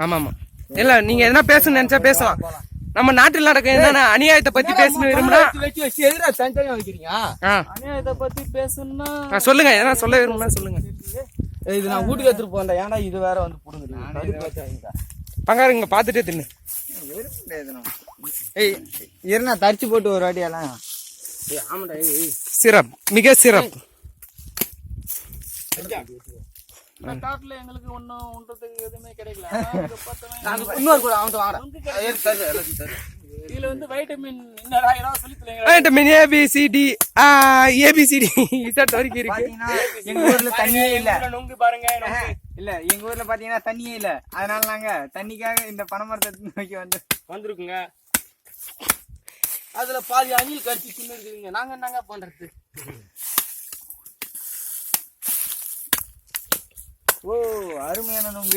ஆமா ஆமா இல்ல நீங்க எதனா பேசணும்னு நினைச்சா பேசலாம். நம்ம நாட்டில் நடக்க என்னன்னா அநியாயத்தை பத்தி பேசணும் விரும்புனா அநியாயத்தை பத்தி பேசணும்னா சொல்லுங்க. எதனா சொல்ல விரும்புனா சொல்லுங்க. இது நான் வீட்டுக்கு எடுத்துட்டு போறேன். ஏன்டா இது வேற வந்து புடுங்குறீங்க? பங்காருங்க பாத்துட்டே தின்னு. இருந்தா தரிச்சு போட்டு ஒரு வாட்டி எல்லாம் சிறப் மிக சிறப். காட்டுல எங்களுக்கு ஒன்னும் ஒன்றதுக்கு எதுவுமே கிடைக்கல. இன்னொரு கூட அவன் வாங்க. இதுல வந்து வைட்டமின் இன்னும் சொல்லி வைட்டமின் ABCD ABCD இசட் வரைக்கும் இருக்கு. எங்க ஊர்ல தண்ணியே இல்ல. நொங்கு பாருங்க. இல்ல எங்க ஊர்ல பாத்தீங்கன்னா தண்ணியே இல்ல. அதனால நாங்க தண்ணிக்காக இந்த பனைமரத்தை நோக்கி வந்திருக்குங்க. அதுல பாதி அணில் கடிச்சு தின்னு இருக்குதுங்க. நாங்க என்னங்க பண்றது? ஓ அருமையான நொங்கு.